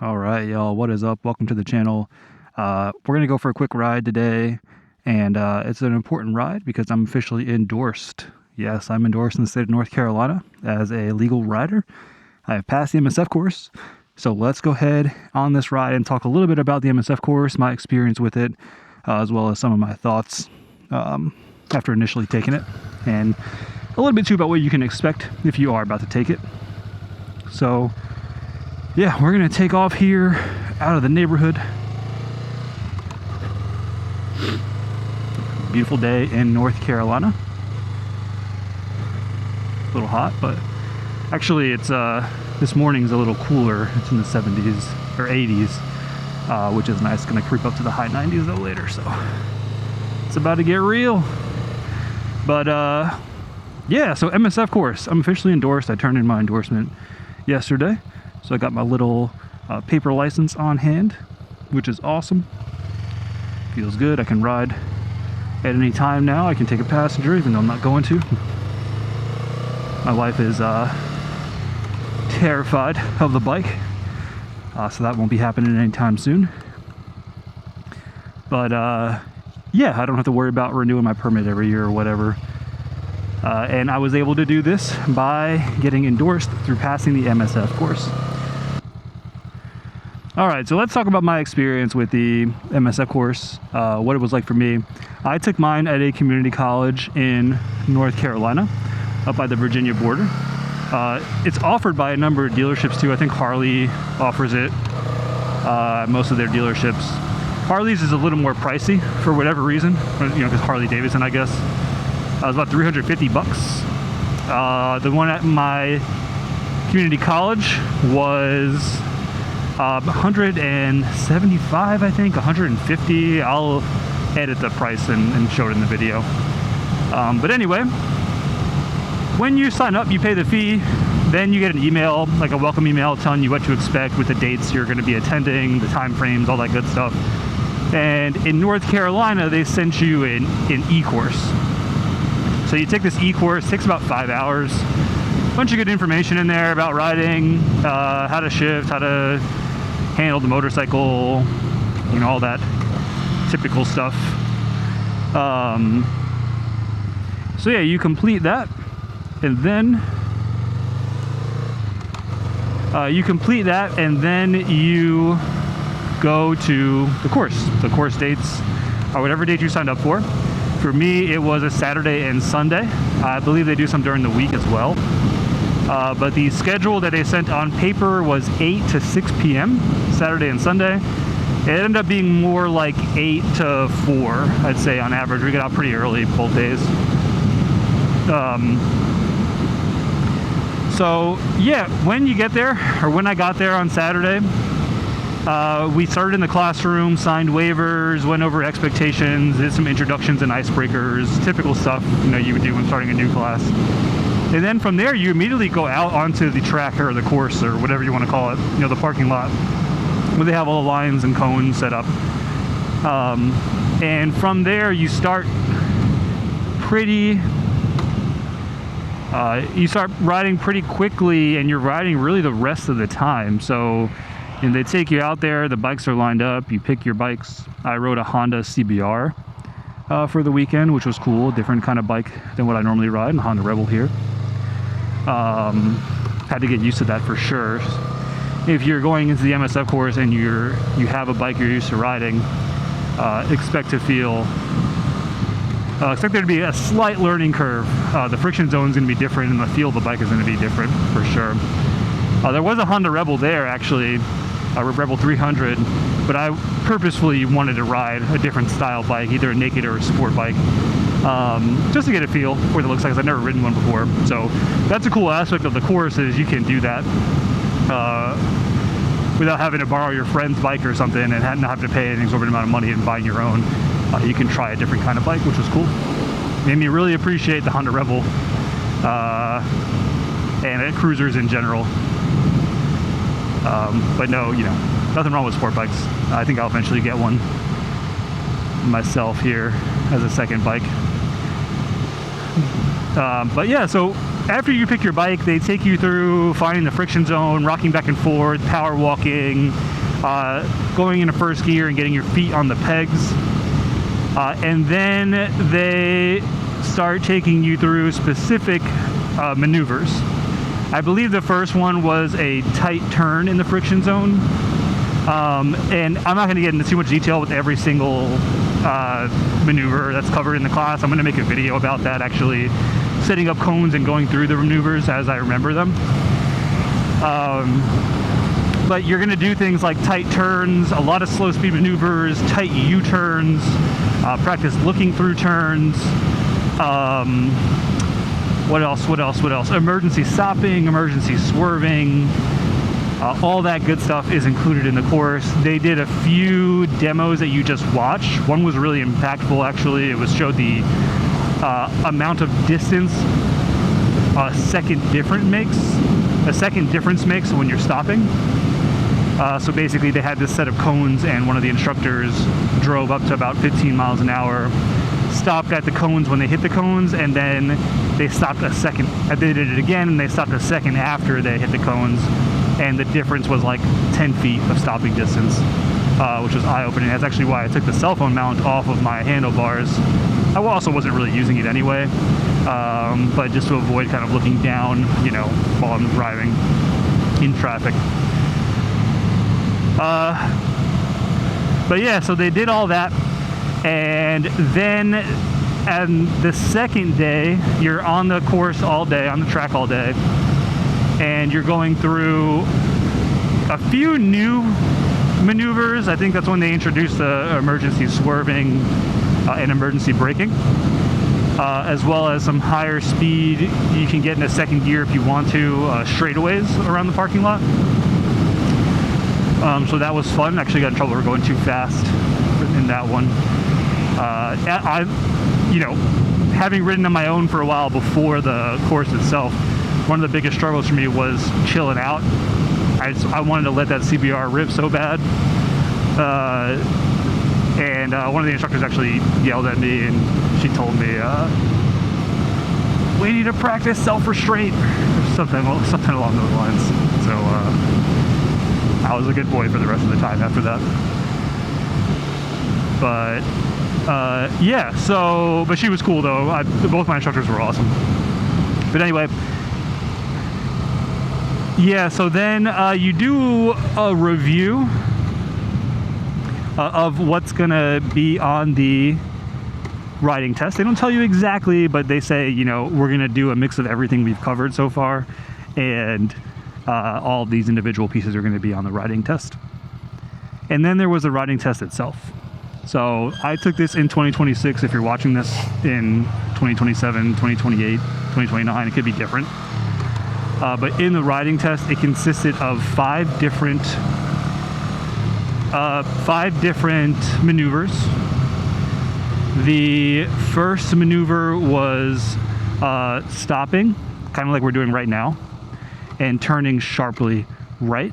All right, y'all, what is up? Welcome to the channel. We're going to go for a quick ride today, and it's an important ride because I'm officially endorsed. Yes, I'm endorsed in the state of North Carolina as a legal rider. I have passed the MSF course, so let's go ahead on this ride and talk a little bit about the MSF course, my experience with it, as well as some of my thoughts after initially taking it, and a little bit too about what you can expect if you are about to take it. So yeah, we're gonna take off here out of the neighborhood. Beautiful day in North Carolina. A little hot, but actually it's this morning's a little cooler. It's in the 70s or 80s, which is nice. Gonna creep up to the high 90s though later, so it's about to get real. But yeah, so MSF course, I'm officially endorsed. I turned in my endorsement yesterday. So I got my little paper license on hand, which is awesome. Feels good. I can ride at any time now. I can take a passenger, even though I'm not going to. My wife is terrified of the bike, so that won't be happening anytime soon. But yeah, I don't have to worry about renewing my permit every year or whatever. And I was able to do this by getting endorsed through passing the MSF course. All right, so let's talk about my experience with the MSF course, what it was like for me. I took mine at a community college in North Carolina, up by the Virginia border. It's offered by a number of dealerships too. I think Harley offers it, most of their dealerships. Harley's is a little more pricey for whatever reason, you know, because Harley Davidson, I guess. It was about 350 bucks. The one at my community college was 175, I think, 150. I'll edit the price and show it in the video. But anyway, when you sign up, you pay the fee, then you get an email, like a welcome email telling you what to expect with the dates you're going to be attending, the time frames, all that good stuff. And in North Carolina, they sent you an e-course. So you take this e-course, takes about 5 hours. Bunch of good information in there about riding, how to shift, how to handle the motorcycle, you know, all that typical stuff. So yeah, you complete that, and then you go to the course. The course dates are whatever date you signed up for. For me, it was a Saturday and Sunday. I believe they do some during the week as well. But the schedule that they sent on paper was 8 to 6 p.m. Saturday and Sunday. It ended up being more like 8 to 4, I'd say on average. We got out pretty early both days. So yeah, when you get there, or when I got there on Saturday, we started in the classroom, signed waivers, went over expectations, did some introductions and icebreakers, typical stuff, you know, you would do when starting a new class. And then from there, you immediately go out onto the track or the course or whatever you want to call it, you know, the parking lot, where they have all the lines and cones set up. And from there, you start riding pretty quickly, and you're riding really the rest of the time. So, and they take you out there, the bikes are lined up, you pick your bikes. I rode a Honda CBR for the weekend, which was cool, different kind of bike than what I normally ride, a Honda Rebel here. Had to get used to that for sure. If you're going into the MSF course and you have a bike you're used to riding, expect there to be a slight learning curve. The friction zone is going to be different, and the feel of the bike is going to be different for sure. There was a Honda Rebel there, actually, a Rebel 300, but I purposefully wanted to ride a different style bike, either a naked or a sport bike, just to get a feel for what it looks like, because I've never ridden one before. So that's a cool aspect of the course, is you can do that without having to borrow your friend's bike or something and not having to pay an exorbitant amount of money and buying your own. You can try a different kind of bike, which was cool. Made me really appreciate the Honda Rebel and cruisers in general. But no, you know, nothing wrong with sport bikes. I think I'll eventually get one myself here as a second bike. But yeah, so after you pick your bike, they take you through finding the friction zone, rocking back and forth, power walking, going into first gear and getting your feet on the pegs. And then they start taking you through specific maneuvers. I believe the first one was a tight turn in the friction zone. And I'm not going to get into too much detail with every single maneuver that's covered in the class. I'm going to make a video about that, actually setting up cones and going through the maneuvers as I remember them. But you're going to do things like tight turns, a lot of slow speed maneuvers, tight U-turns, practice looking through turns. What else? Emergency stopping, emergency swerving. All that good stuff is included in the course. They did a few demos that you just watched. One was really impactful, actually. It showed the amount of distance a second difference makes when you're stopping. So basically they had this set of cones, and one of the instructors drove up to about 15 miles an hour, stopped at the cones when they hit the cones, and then they stopped a second. They did it again, and they stopped a second after they hit the cones, and the difference was like 10 feet of stopping distance, which was eye-opening. That's actually why I took the cell phone mount off of my handlebars. I also wasn't really using it anyway, but just to avoid kind of looking down, you know, while I'm driving in traffic. But yeah, so they did all that, and then and the second day, you're on the course all day, on the track all day, and you're going through a few new maneuvers. I think that's when they introduced the emergency swerving and emergency braking, as well as some higher speed. You can get in a second gear if you want to, straightaways around the parking lot. So that was fun. Actually got in trouble for going too fast in that one. You know, having ridden on my own for a while before the course itself, one of the biggest struggles for me was chilling out. I wanted to let that CBR rip so bad. And one of the instructors actually yelled at me, and she told me, we need to practice self-restraint, or something along those lines. So I was a good boy for the rest of the time after that. But yeah, so, but she was cool though. Both my instructors were awesome. But anyway, yeah, so then you do a review of what's gonna be on the riding test. They don't tell you exactly, but they say, you know, we're gonna do a mix of everything we've covered so far, and all of these individual pieces are gonna be on the riding test. And then there was the riding test itself. So I took this in 2026. If you're watching this in 2027, 2028, 2029, it could be different. But in the riding test, it consisted of five different maneuvers. The first maneuver was stopping, kind of like we're doing right now, and turning sharply right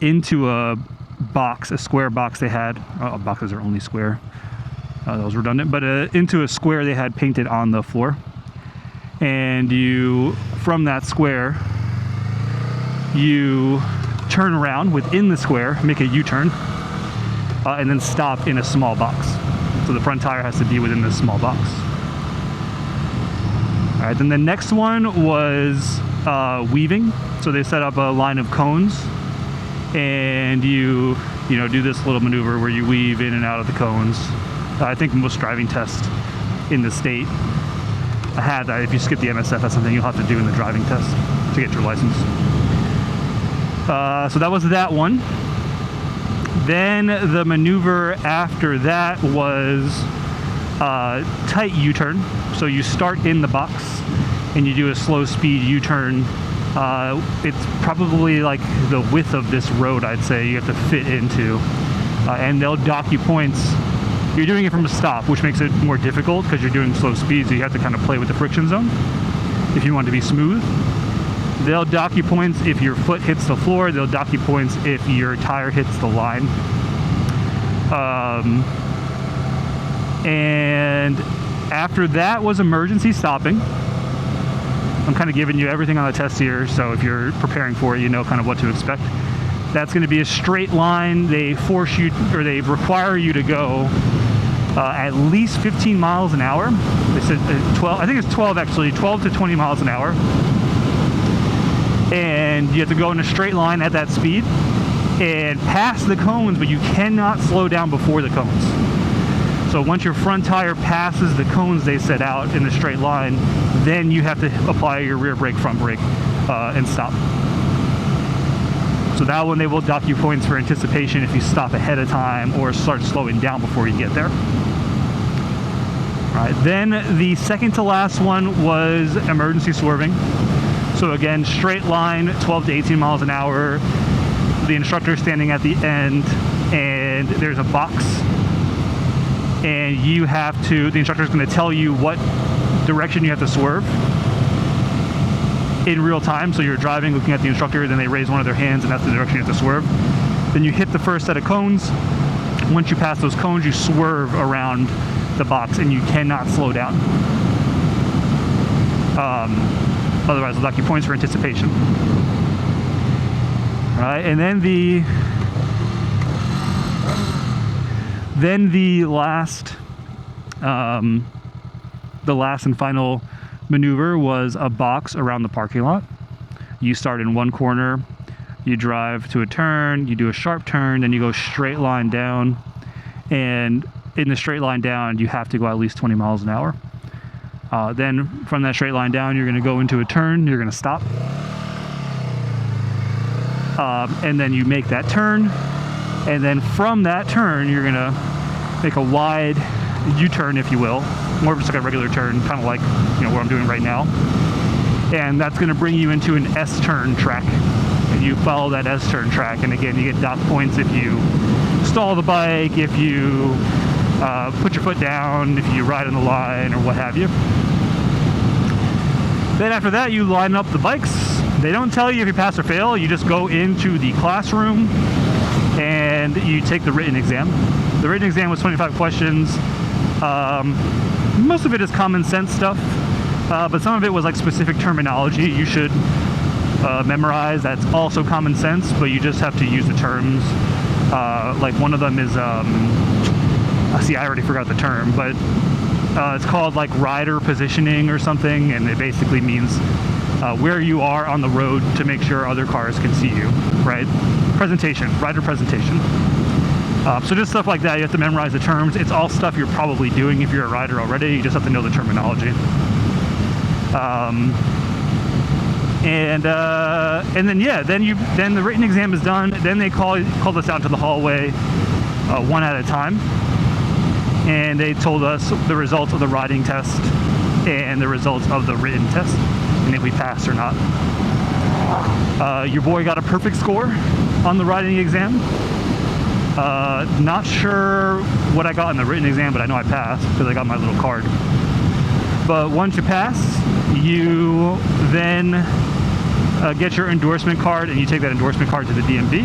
into a box, a square box they had. Boxes are only square. That was redundant, but into a square they had painted on the floor. And you, from that square, you turn around within the square, make a U-turn, and then stop in a small box. So the front tire has to be within this small box. All right, then the next one was weaving. So they set up a line of cones, and you know, do this little maneuver where you weave in and out of the cones. I think most driving tests in the state had that. If you skip the MSF, that's something you'll have to do in the driving test to get your license. So that was that one. Then the maneuver after that was tight U-turn. So you start in the box and you do a slow speed U-turn. It's probably like the width of this road, I'd say, you have to fit into. And they'll dock you points. You're doing it from a stop, which makes it more difficult because you're doing slow speed, so you have to kind of play with the friction zone if you want to be smooth. They'll dock you points if your foot hits the floor. They'll dock you points if your tire hits the line. And after that was emergency stopping. I'm kind of giving you everything on the test here, so if you're preparing for it, you know kind of what to expect. That's going to be a straight line. They force you, or they require you to go at least 15 miles an hour. They said 12, I think it's 12 actually, 12 to 20 miles an hour. And you have to go in a straight line at that speed and pass the cones, but you cannot slow down before the cones. So once your front tire passes the cones they set out in the straight line, then you have to apply your rear brake, front brake, and stop. So that one they will dock you points for anticipation if you stop ahead of time or start slowing down before you get there. All right, then the second to last one was emergency swerving. So again, straight line, 12 to 18 miles an hour. The instructor is standing at the end, and there's a box, and you have to, the instructor is going to tell you what direction you have to swerve in real time. So you're driving, looking at the instructor, then they raise one of their hands, and that's the direction you have to swerve. Then you hit the first set of cones. Once you pass those cones, you swerve around the box, and you cannot slow down. Otherwise, they'll dock you points for anticipation. All right, and then the last and final maneuver was a box around the parking lot. You start in one corner, you drive to a turn, you do a sharp turn, then you go straight line down, and in the straight line down, you have to go at least 20 miles an hour. Then from that straight line down, you're going to go into a turn, you're going to stop. And then you make that turn, and then from that turn you're gonna make a wide U-turn, if you will, more of just like a regular turn, kind of like, you know, what I'm doing right now, and that's gonna bring you into an S-turn track, and you follow that S-turn track, and again you get dock points if you stall the bike, if you put your foot down, if you ride on the line, or what have you. Then after that, you line up the bikes. They don't tell you if you pass or fail. You just go into the classroom and you take the written exam. The written exam was 25 questions. Most of it is common sense stuff, but some of it was like specific terminology you should memorize. That's also common sense, but you just have to use the terms. Like one of them is, see, I already forgot the term, but it's called like rider positioning or something, and it basically means where you are on the road to make sure other cars can see you, right? Presentation, rider presentation. So just stuff like that, you have to memorize the terms. It's all stuff you're probably doing if you're a rider already. You just have to know the terminology. And then yeah, then the written exam is done. Then they call us out to the hallway one at a time, and they told us the results of the riding test and the results of the written test, and if we passed or not. Your boy got a perfect score on the riding exam. Not sure what I got in the written exam, but I know I passed because I got my little card. But once you pass, you then get your endorsement card, and you take that endorsement card to the DMV.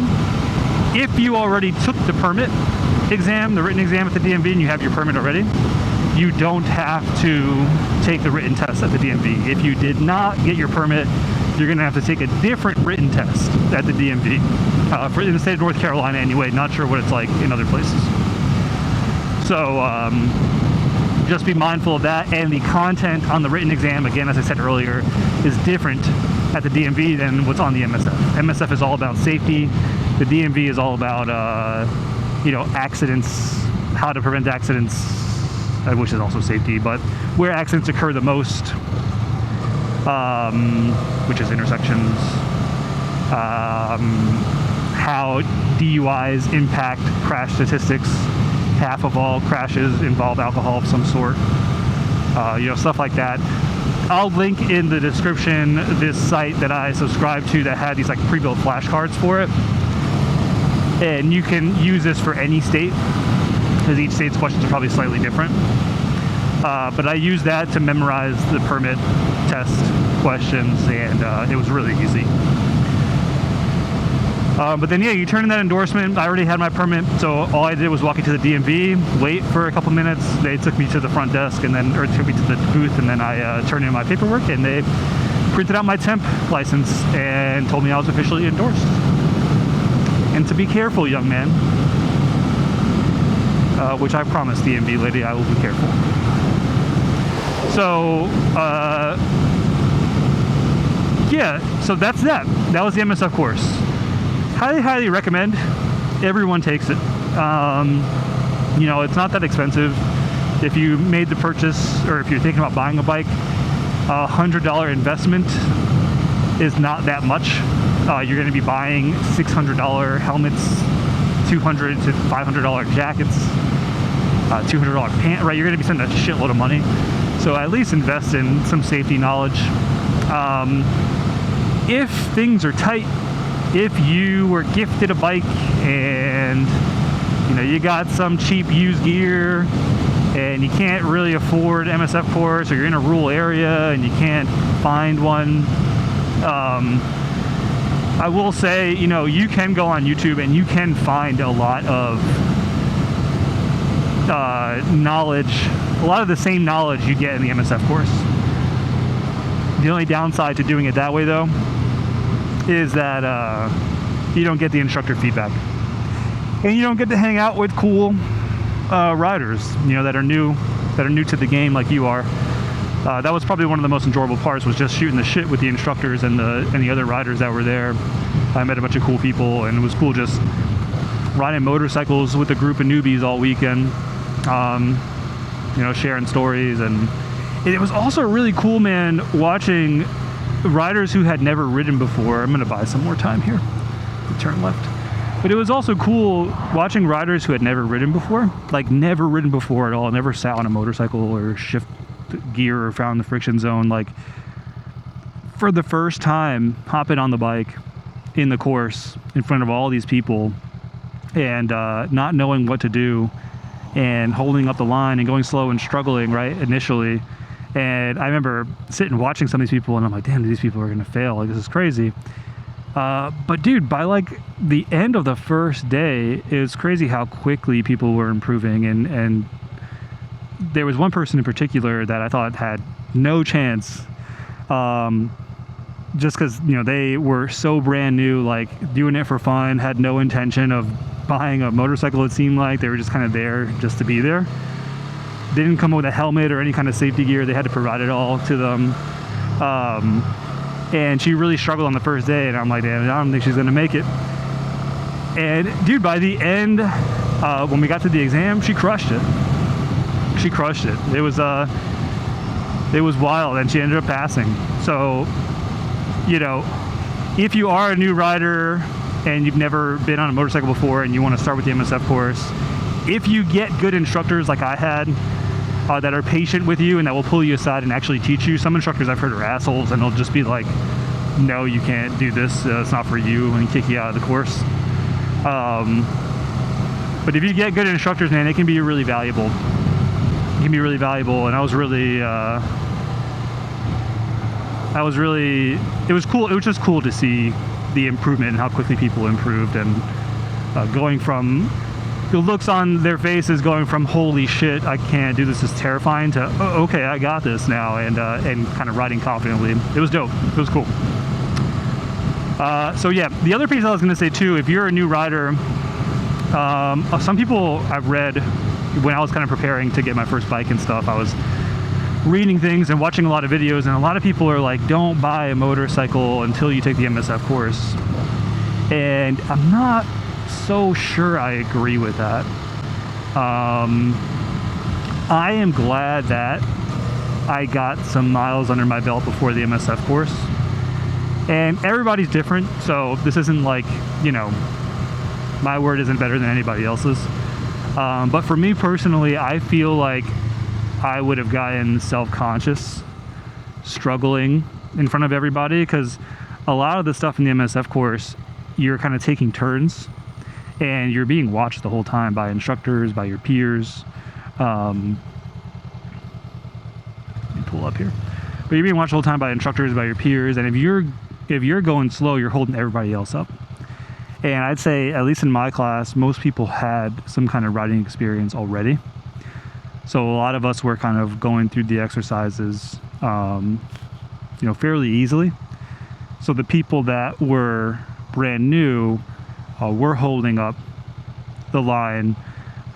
If you already took the permit exam, the written exam at the DMV, and you have your permit already, you don't have to take the written test at the DMV. If you did not get your permit, you're going to have to take a different written test at the DMV. For in the state of North Carolina anyway, not sure what it's like in other places. So just be mindful of that, and the content on the written exam, again, as I said earlier, is different at the DMV than what's on the MSF. MSF is all about safety. The DMV is all about, accidents, how to prevent accidents, which is also safety, but where accidents occur the most, which is intersections, how DUIs impact crash statistics. Half of all crashes involve alcohol of some sort, stuff like that. I'll link in the description this site that I subscribe to that had these like pre-built flashcards for it, and you can use this for any state because each state's questions are probably slightly different. But I used that to memorize the permit test questions, and it was really easy. But then yeah, you turn in that endorsement. I already had my permit, so all I did was walk into the DMV, wait for a couple minutes. They took me to the front desk, or took me to the booth, and then I turned in my paperwork, and they printed out my temp license and told me I was officially endorsed. And to be careful, young man, which I promised the MV lady I will be careful. So, yeah, so that's that. That was the MSF course. Highly, highly recommend. Everyone takes it. You know, it's not that expensive. If you made the purchase, or if you're thinking about buying a bike, $100 investment is not that much. You're going to be buying $600 helmets, $200 to $500 jackets, $200 pants, right? You're going to be spending a shitload of money. So at least invest in some safety knowledge. If things are tight, if you were gifted a bike and you know you got some cheap used gear and you can't really afford MSF course, or you're in a rural area and you can't find one, I will say, you know, you can go on YouTube and you can find a lot of knowledge, a lot of the same knowledge you get in the MSF course. The only downside to doing it that way, though, is that you don't get the instructor feedback, and you don't get to hang out with cool riders, you know, that are new to the game like you are. That was probably one of the most enjoyable parts, was just shooting the shit with the instructors and the other riders that were there. I met a bunch of cool people, and it was cool just riding motorcycles with a group of newbies all weekend, you know, sharing stories. And it was also really cool, man, watching riders who had never ridden before. I'm gonna buy some more time here, turn left. But it was also cool watching riders who had never ridden before, like never ridden before at all, never sat on a motorcycle or shift gear or found the friction zone, like for the first time hopping on the bike in the course in front of all these people and not knowing what to do and holding up the line and going slow and struggling, right, initially. And I remember sitting watching some of these people and I'm like, damn, these people are gonna fail, like this is crazy. But dude, by like the end of the first day, it was crazy how quickly people were improving. And there was one person in particular that I thought had no chance, just because, you know, they were so brand new, like doing it for fun, had no intention of buying a motorcycle. It seemed like they were just kind of there just to be there. They didn't come with a helmet or any kind of safety gear. They had to provide it all to them. And she really struggled on the first day, and I'm like, damn, I don't think she's gonna make it. And dude, by the end, when we got to the exam, she crushed it. She crushed it. It was wild, and she ended up passing. So, you know, if you are a new rider and you've never been on a motorcycle before and you want to start with the MSF course, if you get good instructors like I had, that are patient with you and that will pull you aside and actually teach you. Some instructors I've heard are assholes, and they'll just be like, no, you can't do this, it's not for you, and kick you out of the course. But if you get good instructors, man, it can be really valuable. It can be really valuable. And it was cool. It was just cool to see the improvement and how quickly people improved, and going from the looks on their faces, going from holy shit, I can't do this, is terrifying, to oh, okay, I got this now, and kind of riding confidently. It was dope. It was cool. So yeah, the other piece I was going to say too, if you're a new rider, some people I've read when I was kind of preparing to get my first bike and stuff, I was reading things and watching a lot of videos, and a lot of people are like, don't buy a motorcycle until you take the MSF course. And I'm not so sure I agree with that. I am glad that I got some miles under my belt before the MSF course. And everybody's different, so this isn't like, you know, my word isn't better than anybody else's. But for me personally, I feel like I would have gotten self-conscious struggling in front of everybody, because a lot of the stuff in the MSF course, you're kind of taking turns and you're being watched the whole time by instructors, by your peers. Let me pull up here. But you're being watched the whole time by instructors, by your peers, and if you're going slow, you're holding everybody else up. And I'd say, at least in my class, most people had some kind of riding experience already. So a lot of us were kind of going through the exercises fairly easily. So the people that were brand new were holding up the line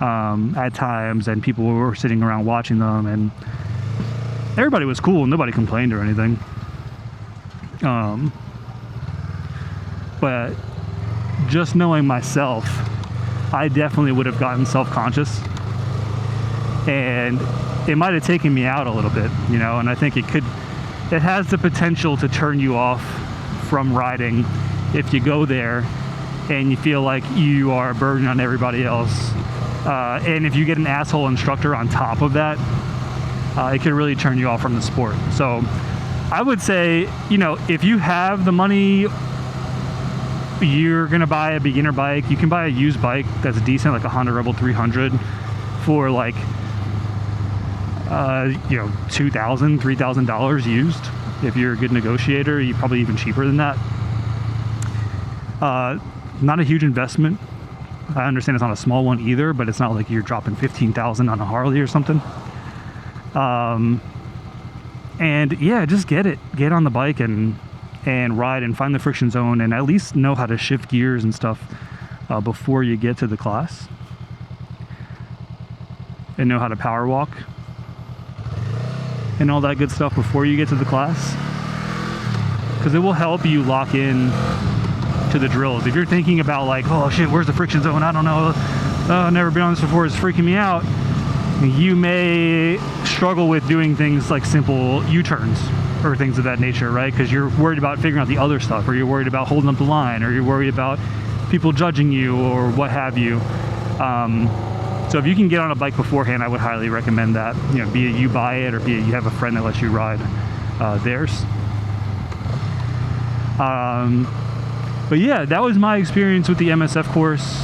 at times, and people were sitting around watching them, and everybody was cool. Nobody complained or anything. But just knowing myself, I definitely would have gotten self-conscious, and it might have taken me out a little bit, and I think it has the potential to turn you off from riding if you go there and you feel like you are a burden on everybody else. And if you get an asshole instructor on top of that, it can really turn you off from the sport. So I would say, if you have the money, you're gonna buy a beginner bike. You can buy a used bike that's decent, like a Honda Rebel 300 for like $2,000, $3,000 used. If you're a good negotiator, you probably even cheaper than that. Not a huge investment. I understand it's not a small one either, but it's not like you're dropping $15,000 on a Harley or something. And yeah, just get on the bike and ride and find the friction zone, and at least know how to shift gears and stuff before you get to the class, and know how to power walk and all that good stuff before you get to the class, because it will help you lock in to the drills. If you're thinking about like, oh shit, where's the friction zone? I don't know. I've never been on this before. It's freaking me out. You may struggle with doing things like simple U-turns or things of that nature, right? Because you're worried about figuring out the other stuff, or you're worried about holding up the line, or you're worried about people judging you, or what have you. So if you can get on a bike beforehand, I would highly recommend that. Be it you buy it, or be it you have a friend that lets you ride theirs. But yeah, that was my experience with the MSF course.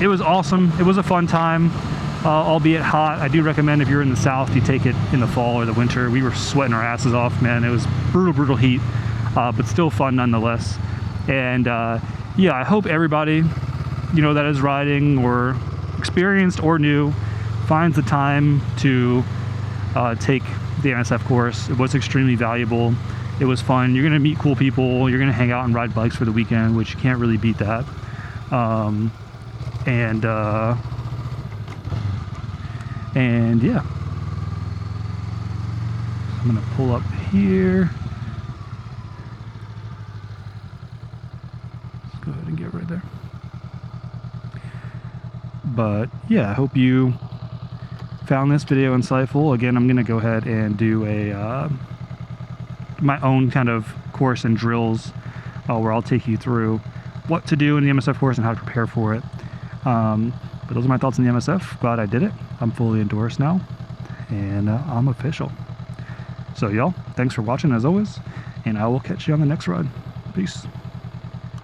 It was awesome. It was a fun time, albeit hot. I do recommend, if you're in the South, you take it in the fall or the winter. We were sweating our asses off, man. It was brutal heat, but still fun nonetheless. And yeah, I hope everybody, that is riding, or experienced or new, finds the time to take the MSF course. It was extremely valuable. It was fun. You're going to meet cool people. You're going to hang out and ride bikes for the weekend, which you can't really beat that. And yeah, I'm going to pull up here. Let's go ahead and get right there. But yeah, I hope you found this video insightful. Again, I'm going to go ahead and do a my own kind of course and drills where I'll take you through what to do in the MSF course and how to prepare for it. But those are my thoughts on the MSF. Glad I did it. I'm fully endorsed now, and I'm official. So y'all, thanks for watching as always, and I will catch you on the next ride. Peace.